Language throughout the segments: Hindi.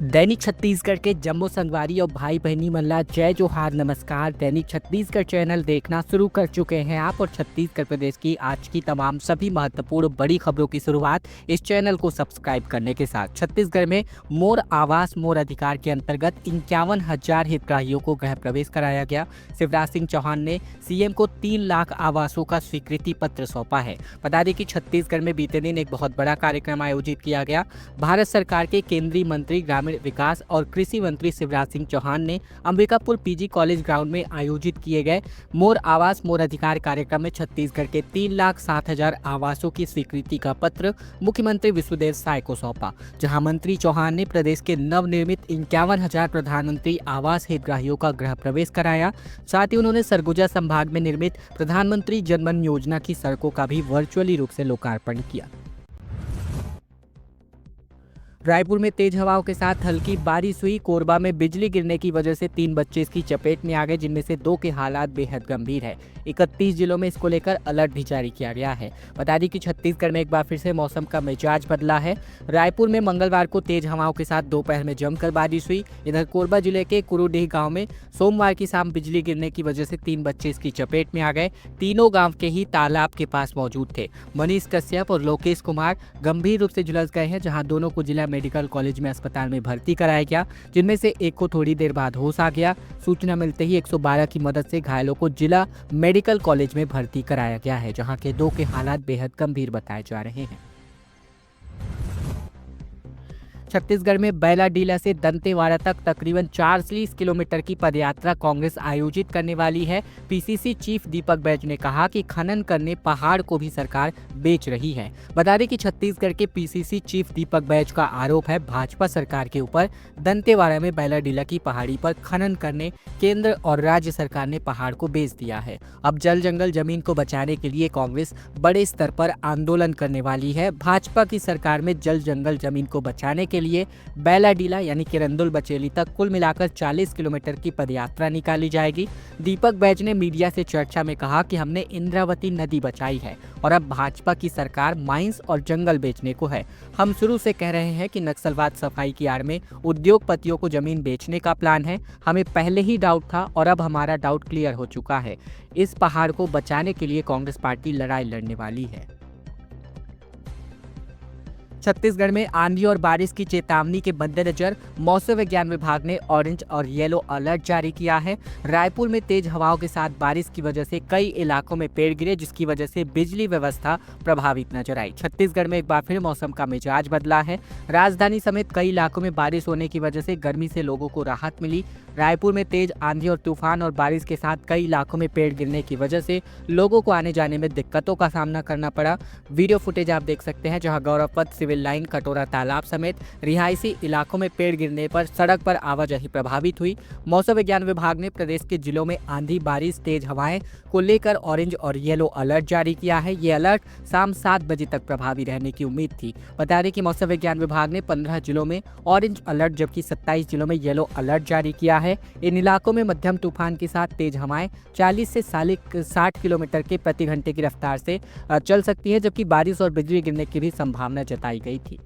दैनिक छत्तीसगढ़ के जम्मू संगवारी और भाई बहनी मल्ला जय जोहार नमस्कार। दैनिक छत्तीसगढ़ चैनल देखना शुरू कर चुके हैं आप और छत्तीसगढ़ प्रदेश की आज की तमाम सभी महत्वपूर्ण बड़ी खबरों की शुरुआत इस चैनल को सब्सक्राइब करने के साथ। छत्तीसगढ़ में मोर आवास मोर अधिकार के अंतर्गत 51,000 हितग्राहियों को गृह प्रवेश कराया गया। शिवराज सिंह चौहान ने सीएम को 3 लाख आवासों का स्वीकृति पत्र सौंपा है। बता दें कि छत्तीसगढ़ में बीते दिन एक बहुत बड़ा कार्यक्रम आयोजित किया गया। भारत सरकार के केंद्रीय मंत्री ग्रामीण विकास और कृषि मंत्री शिवराज सिंह चौहान ने अंबिकापुर पीजी कॉलेज ग्राउंड में आयोजित किए गए मोर आवास मोर अधिकार कार्यक्रम में छत्तीसगढ़ के 3,07,000 आवासों की स्वीकृति का पत्र मुख्यमंत्री विष्णुदेव साय को सौंपा, जहां मंत्री चौहान ने प्रदेश के नवनिर्मित 51,000 प्रधानमंत्री आवास हितग्राहियों का गृह प्रवेश कराया। साथ ही उन्होंने सरगुजा संभाग में निर्मित प्रधानमंत्री जनधन योजना की सड़कों का भी वर्चुअली रूप से लोकार्पण किया। रायपुर में तेज हवाओं के साथ हल्की बारिश हुई। कोरबा में बिजली गिरने की वजह से 3 बच्चे इसकी चपेट में आ गए, जिनमें से 2 के हालात बेहद गंभीर है। 31 जिलों में इसको लेकर अलर्ट भी जारी किया गया है। बता दें कि छत्तीसगढ़ में एक बार फिर से मौसम का मिजाज बदला है। रायपुर में मंगलवार को तेज हवाओं के साथ दोपहर में जमकर बारिश हुई। इधर कोरबा जिले के कुरुडीह गाँव में सोमवार की शाम बिजली गिरने की वजह से 3 बच्चे इसकी चपेट में आ गए। तीनों गाँव के ही तालाब के पास मौजूद थे। मनीष कश्यप और लोकेश कुमार गंभीर रूप से झुलस गए हैं, जहाँ दोनों को जिला मेडिकल कॉलेज में अस्पताल में भर्ती कराया गया, जिनमें से एक को थोड़ी देर बाद होश आ गया। सूचना मिलते ही 112 की मदद से घायलों को जिला मेडिकल कॉलेज में भर्ती कराया गया है, जहां के 2 के हालात बेहद गंभीर बताए जा रहे हैं। छत्तीसगढ़ में बैलाडीला से दंतेवाड़ा तक तकरीबन 40 किलोमीटर की पदयात्रा कांग्रेस आयोजित करने वाली है। पीसीसी चीफ दीपक बैज ने कहा कि खनन करने पहाड़ को भी सरकार बेच रही है। बता दें कि छत्तीसगढ़ के पीसीसी चीफ दीपक बैज का आरोप है भाजपा सरकार के ऊपर दंतेवाड़ा में बैलाडीला की पहाड़ी पर खनन करने केंद्र और राज्य सरकार ने पहाड़ को बेच दिया है। अब जल जंगल जमीन को बचाने के लिए कांग्रेस बड़े स्तर पर आंदोलन करने वाली है। भाजपा की सरकार में जल जंगल जमीन को बचाने के लिए बैलाडीला यानी किरंदुल बचेली तक कुल मिलाकर 40 किलोमीटर की पदयात्रा निकाली जाएगी। दीपक बैज ने मीडिया से चर्चा में कहा कि हमने इंद्रावती नदी बचाई है और अब भाजपा की सरकार माइंस और जंगल बेचने को है। हम शुरू से कह रहे हैं कि नक्सलवाद सफाई की आड़ में उद्योगपतियों को जमीन बेचने का प्लान है। हमें पहले ही डाउट था और अब हमारा डाउट क्लियर हो चुका है। इस पहाड़ को बचाने के लिए कांग्रेस पार्टी लड़ाई लड़ने वाली है। छत्तीसगढ़ में आंधी और बारिश की चेतावनी के मद्देनजर मौसम विज्ञान विभाग ने ऑरेंज और येलो अलर्ट जारी किया है। रायपुर में तेज हवाओं के साथ बारिश की वजह से कई इलाकों में पेड़ गिरे, जिसकी वजह से बिजली व्यवस्था प्रभावित नजर आई। छत्तीसगढ़ में एक बार फिर मौसम का मिजाज बदला है। राजधानी समेत कई इलाकों में बारिश होने की वजह से गर्मी से लोगों को राहत मिली। रायपुर में तेज आंधी और तूफान और बारिश के साथ कई इलाकों में पेड़ गिरने की वजह से लोगों को आने जाने में दिक्कतों का सामना करना पड़ा। वीडियो फुटेज आप देख सकते हैं, जहां गौरव पथ, सिविल लाइन, कटोरा तालाब समेत रिहायशी इलाकों में पेड़ गिरने पर सड़क पर आवाजाही प्रभावित हुई। मौसम विज्ञान विभाग ने प्रदेश के जिलों में आंधी, बारिश, तेज हवाएं को लेकर ऑरेंज और येलो अलर्ट जारी किया है। ये अलर्ट शाम 7 बजे तक प्रभावी रहने की उम्मीद थी। बता दें कि मौसम विज्ञान विभाग ने 15 जिलों में ऑरेंज अलर्ट जबकि 27 जिलों में येलो अलर्ट जारी किया है। इन इलाकों में मध्यम तूफान के साथ तेज हवाएं 40 से 60 किलोमीटर के प्रति घंटे की रफ्तार से चल सकती है, जबकि बारिश और बिजली गिरने की भी संभावना जताई गई थी।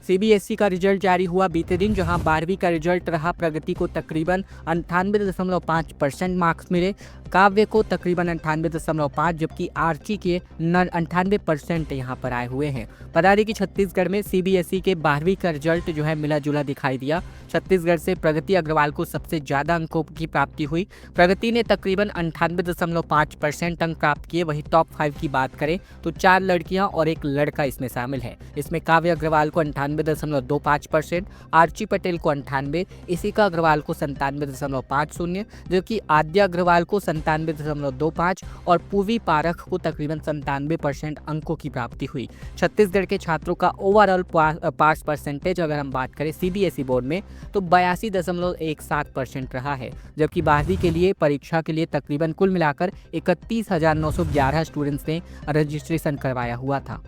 सीबीएसई का रिजल्ट जारी हुआ बीते दिन, जहां 12वीं का रिजल्ट रहा। प्रगति को तकरीबन 98.5% मार्क्स मिले, काव्य को तकरीबन 98.5, जबकि आर्ची के 98% यहाँ पर आए हुए हैं। बता दें कि छत्तीसगढ़ में सीबीएसई के 12वीं का रिजल्ट जो है मिला जुला दिखाई दिया। छत्तीसगढ़ से प्रगति अग्रवाल को सबसे ज्यादा अंकों की प्राप्ति हुई। प्रगति ने तकरीबन 98.5% अंक प्राप्त किए। वहीं टॉप 5 की बात करें तो 4 लड़कियां और 1 लड़का इसमें शामिल है। इसमें काव्य अग्रवाल को 98.25%, आर्ची पटेल को 98%, इशिका अग्रवाल को 97.50, जबकि आद्या अग्रवाल को 97.25 और पूवी पारख को तकरीबन 97% अंकों की प्राप्ति हुई। छत्तीसगढ़ के छात्रों का ओवरऑल पास परसेंटेज अगर हम बात करें सीबीएसई बोर्ड में तो 82.17% रहा है, जबकि 12वीं के लिए परीक्षा के लिए तकरीबन कुल मिलाकर 31,911 स्टूडेंट्स ने रजिस्ट्रेशन करवाया हुआ था।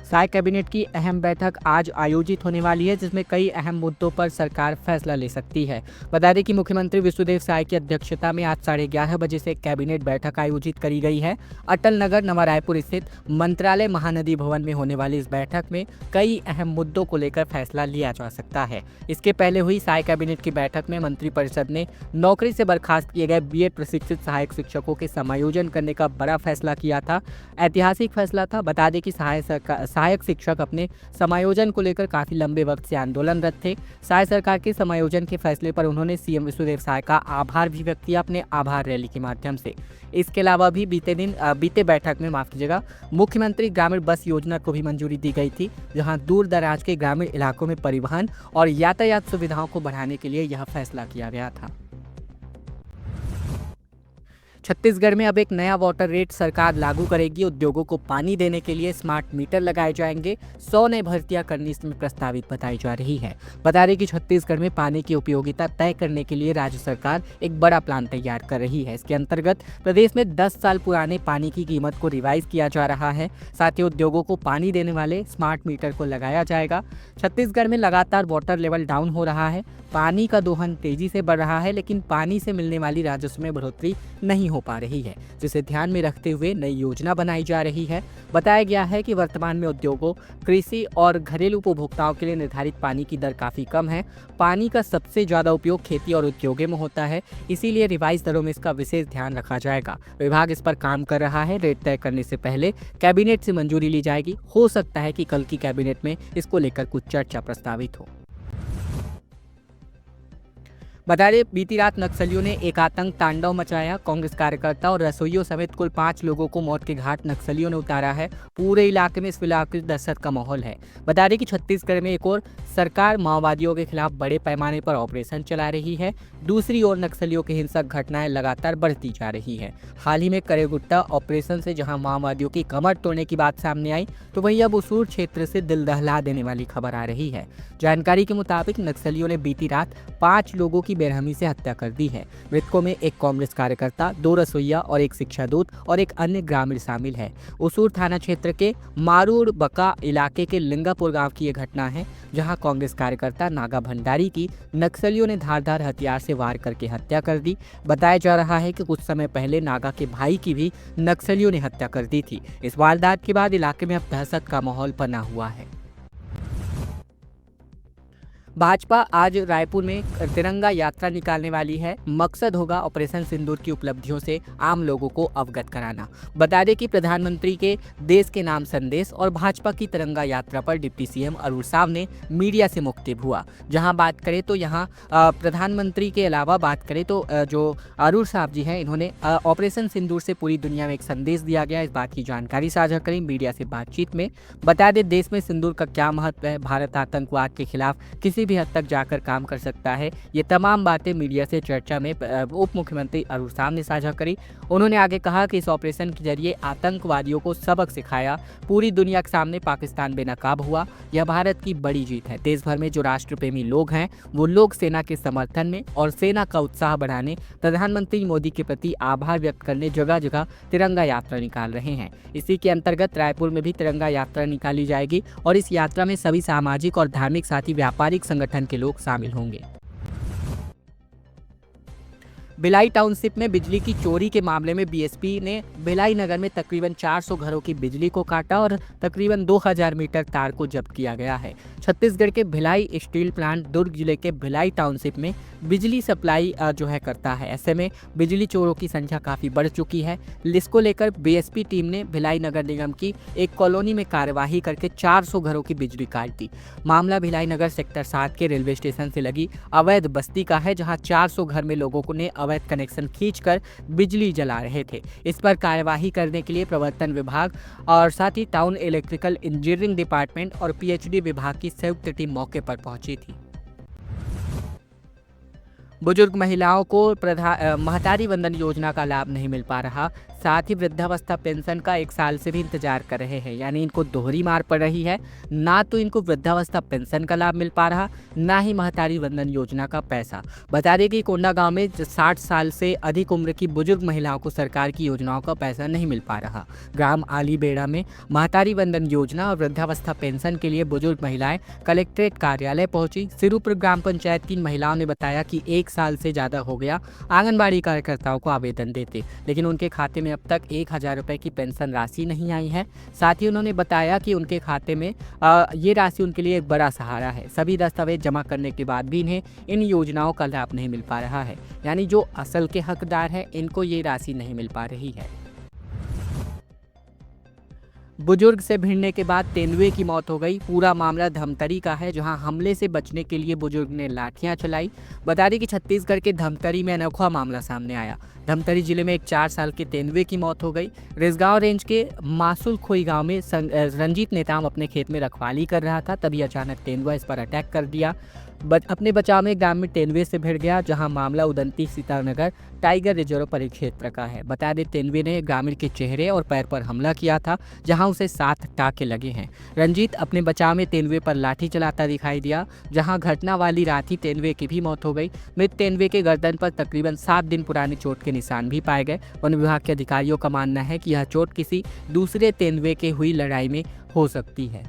साय कैबिनेट की अहम बैठक आज आयोजित होने वाली है, जिसमें कई अहम मुद्दों पर सरकार फैसला ले सकती है। बता दें कि मुख्यमंत्री विष्णुदेव साय की अध्यक्षता में आज 11:30 बजे से कैबिनेट बैठक आयोजित करी गई है। अटल नगर नवा रायपुर स्थित मंत्रालय महानदी भवन में होने वाली इस बैठक में कई अहम मुद्दों को लेकर फैसला लिया जा सकता है। इसके पहले हुई साय कैबिनेट की बैठक में मंत्रिपरिषद ने नौकरी से बर्खास्त किए गए बीएड प्रशिक्षित सहायक शिक्षकों के समायोजन करने का बड़ा फैसला किया था। ऐतिहासिक फैसला था। बता दें कि सहायक शिक्षक अपने समायोजन को लेकर काफी लंबे वक्त से आंदोलनरत थे। साय सरकार के समायोजन के फैसले पर उन्होंने सीएम विष्णुदेव साय का आभार भी व्यक्त किया अपने आभार रैली के माध्यम से। इसके अलावा भी बीते बैठक में मुख्यमंत्री ग्रामीण बस योजना को भी मंजूरी दी गई थी, जहां दूर दराज के ग्रामीण इलाकों में परिवहन और यातायात सुविधाओं को बढ़ाने के लिए यह फैसला किया गया था। छत्तीसगढ़ में अब एक नया वाटर रेट सरकार लागू करेगी। उद्योगों को पानी देने के लिए स्मार्ट मीटर लगाए जाएंगे। 100 नई भर्तियां करनी इसमें प्रस्तावित बताई जा रही है। बता दें कि छत्तीसगढ़ में पानी की उपयोगिता तय करने के लिए राज्य सरकार एक बड़ा प्लान तैयार कर रही है। इसके अंतर्गत प्रदेश में 10 साल पुराने पानी की कीमत को रिवाइज किया जा रहा है। साथ ही उद्योगों को पानी देने वाले स्मार्ट मीटर को लगाया जाएगा। छत्तीसगढ़ में लगातार वाटर लेवल डाउन हो रहा है। पानी का दोहन तेजी से बढ़ रहा है, लेकिन पानी से मिलने वाली राजस्व में बढ़ोतरी नहीं हो पा रही है, जिसे ध्यान में रखते हुए नई योजना बनाई जा रही है। बताया गया है कि वर्तमान में उद्योगों, कृषि और घरेलू उपभोक्ताओं के लिए निर्धारित पानी की दर काफी कम है। पानी का सबसे ज्यादा उपयोग खेती और उद्योगों में होता है, इसीलिए रिवाइज दरों में इसका विशेष ध्यान रखा जाएगा। विभाग इस पर काम कर रहा है। रेट तय करने से पहले कैबिनेट से मंजूरी ली जाएगी। हो सकता है कि कल की कैबिनेट में इसको लेकर कुछ चर्चा प्रस्तावित हो। बता दें, बीती रात नक्सलियों ने एक आतंक तांडव मचाया। कांग्रेस कार्यकर्ता और रसोइयों समेत कुल 5 लोगों को मौत के घाट नक्सलियों ने उतारा है। पूरे इलाके में इस इलाके दहशत का माहौल है। बता दें कि छत्तीसगढ़ में एक और सरकार माओवादियों के खिलाफ बड़े पैमाने पर ऑपरेशन चला रही है। दूसरी ओर नक्सलियों की हिंसक घटनाएं लगातार बढ़ती जा रही है। हाल ही में करेगुट्टा ऑपरेशन से जहां माओवादियों की कमर तोड़ने की बात सामने आई, तो वहीं अब उसूर क्षेत्र से दिल दहला देने वाली खबर आ रही है। जानकारी के मुताबिक नक्सलियों ने बीती रात 5 लोगों की बेरहमी से हत्या कर दी है। मृतकों में एक कांग्रेस कार्यकर्ता, 2 रसोइया और एक शिक्षादूत और एक अन्य ग्रामीण शामिल है। उसूर थाना क्षेत्र के मारूड़ बका इलाके के लिंगापुर गांव की यह घटना है, जहां कांग्रेस कार्यकर्ता नागा भंडारी की नक्सलियों ने धारदार हथियार से वार करके हत्या कर दी। बताया जा रहा है कि कुछ समय पहले नागा के भाई की भी नक्सलियों ने हत्या कर दी थी। इस वारदात के बाद इलाके में अब दहशत का माहौल बना हुआ है। भाजपा आज रायपुर में तिरंगा यात्रा निकालने वाली है। मकसद होगा ऑपरेशन सिंदूर की उपलब्धियों से आम लोगों को अवगत कराना। बता दें कि प्रधानमंत्री के देश के नाम संदेश और भाजपा की तिरंगा यात्रा पर डिप्टी सीएम अरुण साव ने मीडिया से मुख्तिब हुआ। जहां बात करें तो यहां प्रधानमंत्री के अलावा बात करें तो जो अरुण साव जी हैं, इन्होंने ऑपरेशन सिंदूर से पूरी दुनिया में एक संदेश दिया गया। इस बात की जानकारी साझा करी मीडिया से बातचीत में। बता दें, देश में सिंदूर का क्या महत्व है, भारत आतंकवाद के खिलाफ किसी भी हद तक जाकर काम कर सकता है, ये तमाम बातें मीडिया से चर्चा में उप मुख्यमंत्री अरुण साव ने साझा करी। उन्होंने आगे कहा कि इस ऑपरेशन के जरिए आतंकवादियों को सबक सिखाया। पूरी दुनिया के सामने पाकिस्तान बेनकाब हुआ। यह भारत की बड़ी जीत है। देश भर में जो राष्ट्र प्रेमी लोग हैं, वो लोग सेना के समर्थन में और सेना का उत्साह बढ़ाने, प्रधानमंत्री मोदी के प्रति आभार व्यक्त करने जगह जगह तिरंगा यात्रा निकाल रहे हैं। इसी के अंतर्गत रायपुर में भी तिरंगा यात्रा निकाली जाएगी और इस यात्रा में सभी सामाजिक और धार्मिक साथ ही व्यापारिक संगठन के लोग शामिल होंगे। भिलाई टाउनशिप में बिजली की चोरी के मामले में बीएसपी ने भिलाई नगर में तकरीबन 400 घरों की बिजली को काटा और तकरीबन 2000 मीटर तार को जब्त किया गया है। छत्तीसगढ़ के भिलाई स्टील प्लांट दुर्ग जिले के भिलाई टाउनशिप में बिजली सप्लाई करता है। ऐसे में बिजली चोरों की संख्या काफ़ी बढ़ चुकी है। इसको लेकर बीएसपी टीम ने भिलाई नगर निगम की एक कॉलोनी में कार्यवाही करके 400 घरों की बिजली काट दी। मामला भिलाई नगर सेक्टर 7 के रेलवे स्टेशन से लगी अवैध बस्ती का है, जहां 400 घर में लोगों ने अवैध कनेक्शन खींचकर बिजली जला रहे थे। इस पर कार्यवाही करने के लिए प्रवर्तन विभाग और साथ ही टाउन इलेक्ट्रिकल इंजीनियरिंग डिपार्टमेंट और पीएचडी विभाग की संयुक्त टीम मौके पर पहुंची थी। बुजुर्ग महिलाओं को महतारी वंदन योजना का लाभ नहीं मिल पा रहा। साथ ही वृद्धावस्था पेंशन का 1 साल से भी इंतजार कर रहे हैं। यानी इनको दोहरी मार पड़ रही है, ना तो इनको वृद्धावस्था पेंशन का लाभ मिल पा रहा, ना ही महतारी वंदन योजना का पैसा। बता दें कि कोंडागांव में 60 साल से अधिक उम्र की बुजुर्ग महिलाओं को सरकार की योजनाओं का पैसा नहीं मिल पा रहा। ग्राम आलीबेड़ा में महतारी वंदन योजना और वृद्धावस्था पेंशन के लिए बुजुर्ग महिलाएं कलेक्ट्रेट कार्यालय पहुंची। सिरुपुर ग्राम पंचायत की महिलाओं ने बताया कि 1 साल से ज्यादा हो गया आंगनबाड़ी कार्यकर्ताओं को आवेदन देते, लेकिन उनके खाते में अब तक 1000 रुपए की पेंशन राशि नहीं आई है। साथ ही उन्होंने बताया कि उनके खाते में ये राशि उनके लिए एक बड़ा सहारा है। सभी दस्तावेज जमा करने के बाद भी इन्हें इन योजनाओं का लाभ नहीं मिल पा रहा है। यानी जो असल के हकदार हैं, इनको ये राशि नहीं मिल पा रही है। बुजुर्ग से भिड़ने के बाद तेंदुए की मौत हो गई। पूरा मामला धमतरी का है, जहां हमले से बचने के लिए बुजुर्ग ने लाठियां चलाई। बता दें कि छत्तीसगढ़ के धमतरी में अनोखा मामला सामने आया। धमतरी जिले में एक 4 साल के तेंदुए की मौत हो गई। रिसगांव रेंज के मासुल खोई गांव में रंजीत नेताम अपने खेत में रखवाली कर रहा था, तभी अचानक तेंदुआ इस पर अटैक कर दिया। अपने बचाव में ग्राम में तेंदुए से भिड़ गया, जहां मामला उदंती सीतानगर टाइगर रिजर्व परिक्षेत्र का है। बता दें तेंदुए ने ग्रामीण के चेहरे और पैर पर हमला किया था, जहां उसे 7 टाके लगे हैं। रंजीत अपने बचाव में तेंदुए पर लाठी चलाता दिखाई दिया, जहां घटना वाली रात ही तेंदुए की भी मौत हो गई। मृत तेंदुए के गर्दन पर तकरीबन 7 दिन पुराने चोट के निशान भी पाए गए। वन विभाग के अधिकारियों का मानना है कि यह चोट किसी दूसरे तेंदुए के हुई लड़ाई में हो सकती है।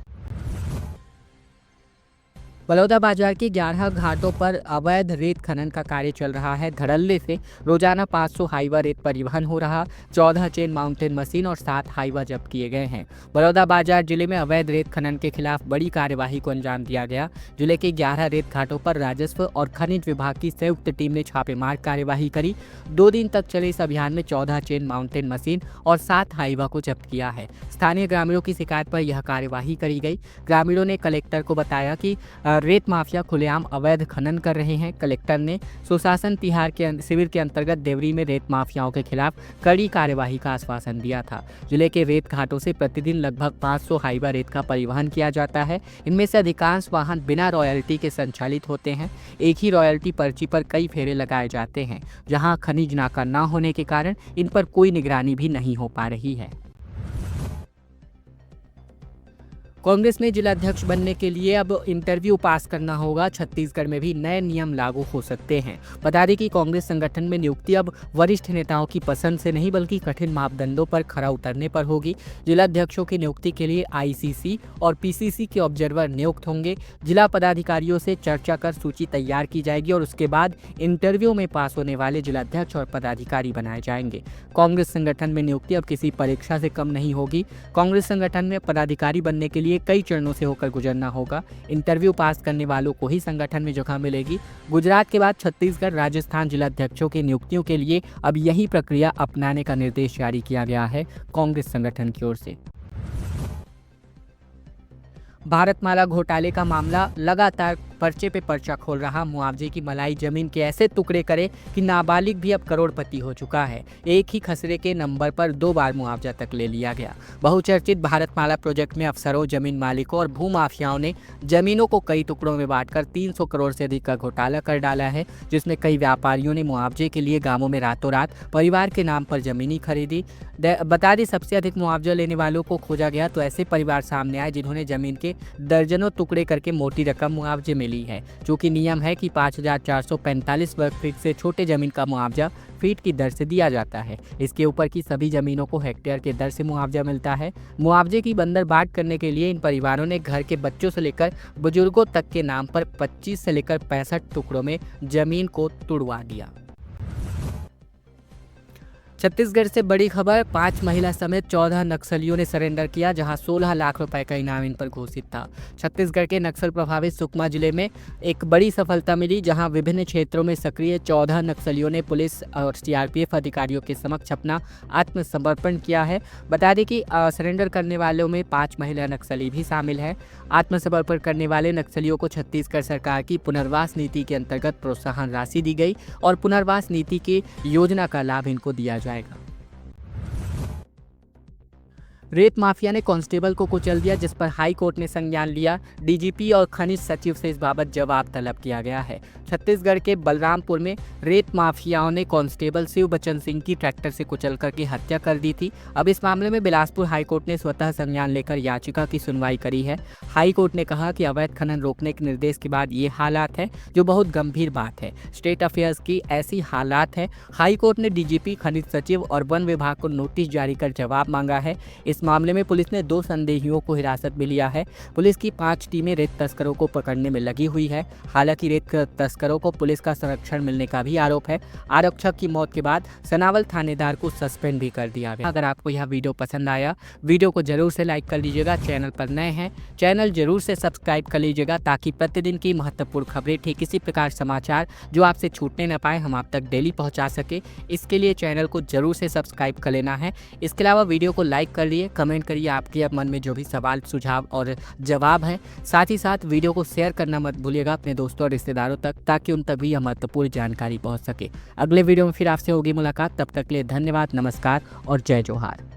बलौदाबाजार के 11 घाटों पर अवैध रेत खनन का कार्य चल रहा है। धड़ल्ले से रोजाना 500 हाईवा रेत परिवहन हो रहा। 14 चेन माउंटेन मशीन और 7 हाईवा जब्त किए गए हैं। बलौदाबाजार जिले में अवैध रेत खनन के खिलाफ बड़ी कार्यवाही को अंजाम दिया गया। जिले के 11 रेत घाटों पर राजस्व और खनिज विभाग की संयुक्त टीम ने छापेमार कार्यवाही करी। 2 दिन तक चले इस अभियान में 14 चेन माउंटेन मशीन और 7 हाईवा को जब्त किया है। स्थानीय ग्रामीणों की शिकायत पर यह कार्यवाही करी गई। ग्रामीणों ने कलेक्टर को बताया कि रेत माफिया खुलेआम अवैध खनन कर रहे हैं। कलेक्टर ने सुशासन तिहार के शिविर के अंतर्गत देवरी में रेत माफियाओं के खिलाफ कड़ी कार्यवाही का आश्वासन दिया था। जिले के रेत घाटों से प्रतिदिन लगभग 500 हाईवा रेत का परिवहन किया जाता है। इनमें से अधिकांश वाहन बिना रॉयल्टी के संचालित होते हैं। एक ही रॉयल्टी पर्ची पर कई फेरे लगाए जाते हैं, जहां खनिज नाका न होने के कारण इन पर कोई निगरानी भी नहीं हो पा रही है। कांग्रेस में जिलाध्यक्ष बनने के लिए अब इंटरव्यू पास करना होगा। छत्तीसगढ़ में भी नए नियम लागू हो सकते हैं। बता दें कि कांग्रेस संगठन में नियुक्ति अब वरिष्ठ नेताओं की पसंद से नहीं, बल्कि कठिन मापदंडों पर खरा उतरने पर होगी। जिलाध्यक्षों की नियुक्ति के लिए आईसीसी और पीसीसी के ऑब्जर्वर नियुक्त होंगे। जिला पदाधिकारियों से चर्चा कर सूची तैयार की जाएगी और उसके बाद इंटरव्यू में पास होने वाले जिलाध्यक्ष और पदाधिकारी बनाए जाएंगे। कांग्रेस संगठन में नियुक्ति अब किसी परीक्षा से कम नहीं होगी। कांग्रेस संगठन में पदाधिकारी बनने के लिए कई चरणों से होकर गुजरना होगा। इंटरव्यू पास करने वालों को ही संगठन में जगह मिलेगी। गुजरात के बाद छत्तीसगढ़, राजस्थान जिलाध्यक्षों की नियुक्तियों के लिए अब यही प्रक्रिया अपनाने का निर्देश जारी किया गया है कांग्रेस संगठन की ओर से। भारतमाला घोटाले का मामला लगातार पर्चे पे पर्चा खोल रहा। मुआवजे की मलाई जमीन के ऐसे टुकड़े करे कि नाबालिग भी अब करोड़पति हो चुका है। एक ही खसरे के नंबर पर 2 बार मुआवजा तक ले लिया गया। बहुचर्चित भारतमाला प्रोजेक्ट में अफसरों, जमीन मालिकों और भूमाफियाओं ने जमीनों को कई टुकड़ों में बांटकर 300 करोड़ से अधिक का घोटाला कर डाला है, जिसमें कई व्यापारियों ने मुआवजे के लिए गांवों में रातों रात परिवार के नाम पर जमीनी खरीदी। बता दें, सबसे अधिक मुआवजा लेने वालों को खोजा गया तो ऐसे परिवार सामने आए जिन्होंने जमीन के दर्जनों टुकड़े करके मोटी रकम मुआवजे में ली है। चूंकि नियम है कि 5445 वर्ग फीट से छोटे जमीन का मुआवजा फीट की दर से दिया जाता है। इसके ऊपर की सभी जमीनों को हेक्टेयर के दर से मुआवजा मिलता है। मुआवजे की बंदरबाट करने के लिए इन परिवारों ने घर के बच्चों से लेकर बुजुर्गों तक के नाम पर 25 से लेकर 65 टुकड़ों में जमीन को तुड़वा दिया। छत्तीसगढ़ से बड़ी खबर, 5 महिला समेत 14 नक्सलियों ने सरेंडर किया, जहां 16 लाख रुपए का इनाम इन पर घोषित था। छत्तीसगढ़ के नक्सल प्रभावित सुकमा जिले में एक बड़ी सफलता मिली, जहां विभिन्न क्षेत्रों में सक्रिय 14 नक्सलियों ने पुलिस और सीआरपीएफ अधिकारियों के समक्ष अपना आत्मसमर्पण किया है। बता दें कि सरेंडर करने वालों में 5 महिला नक्सली भी शामिल है। आत्मसमर्पण करने वाले नक्सलियों को छत्तीसगढ़ सरकार की पुनर्वास नीति के अंतर्गत प्रोत्साहन राशि दी गई और पुनर्वास नीति की योजना का लाभ इनको दिया जाएगा। रेत माफिया ने कांस्टेबल को कुचल दिया, जिस पर हाई कोर्ट ने संज्ञान लिया। डीजीपी और खनिज सचिव से इस बाबत जवाब तलब किया गया है। छत्तीसगढ़ के बलरामपुर में रेत माफियाओं ने कांस्टेबल शिव बचन सिंह की ट्रैक्टर से कुचल करके हत्या कर दी थी। अब इस मामले में बिलासपुर हाईकोर्ट ने स्वतः संज्ञान लेकर याचिका की सुनवाई करी है। हाई कोर्ट ने कहा कि अवैध खनन रोकने के निर्देश के बाद ये हालात है, जो बहुत गंभीर बात है। स्टेट अफेयर्स की ऐसी हालात है। हाई कोर्ट ने डीजीपी, खनिज सचिव और वन विभाग को नोटिस जारी कर जवाब मांगा है। इस मामले में पुलिस ने 2 संदेहियों को हिरासत में लिया है। पुलिस की 5 टीमें रेत तस्करों को पकड़ने में लगी हुई है। हालांकि रेत तस्करों को पुलिस का संरक्षण मिलने का भी आरोप है। आरक्षक की मौत के बाद सनावल थानेदार को सस्पेंड भी कर दिया गया। अगर आपको यह वीडियो पसंद आया, वीडियो को जरूर से लाइक कर लीजिएगा। चैनल पर नए हैं, चैनल जरूर से सब्सक्राइब कर लीजिएगा, ताकि प्रतिदिन की महत्वपूर्ण खबरें, ठीक इसी प्रकार समाचार जो आपसे छूटने न पाए, हम आप तक डेली पहुंचा सके। इसके लिए चैनल को जरूर से सब्सक्राइब कर लेना है। इसके अलावा वीडियो को लाइक कर लिए, कमेंट करिए आपके मन में जो भी सवाल, सुझाव और जवाब हैं। साथ ही साथ वीडियो को शेयर करना मत भूलिएगा अपने दोस्तों और रिश्तेदारों तक, ताकि उन तक भी यह महत्वपूर्ण जानकारी पहुंच सके। अगले वीडियो में फिर आपसे होगी मुलाकात। तब तक के लिए धन्यवाद, नमस्कार और जय जोहार।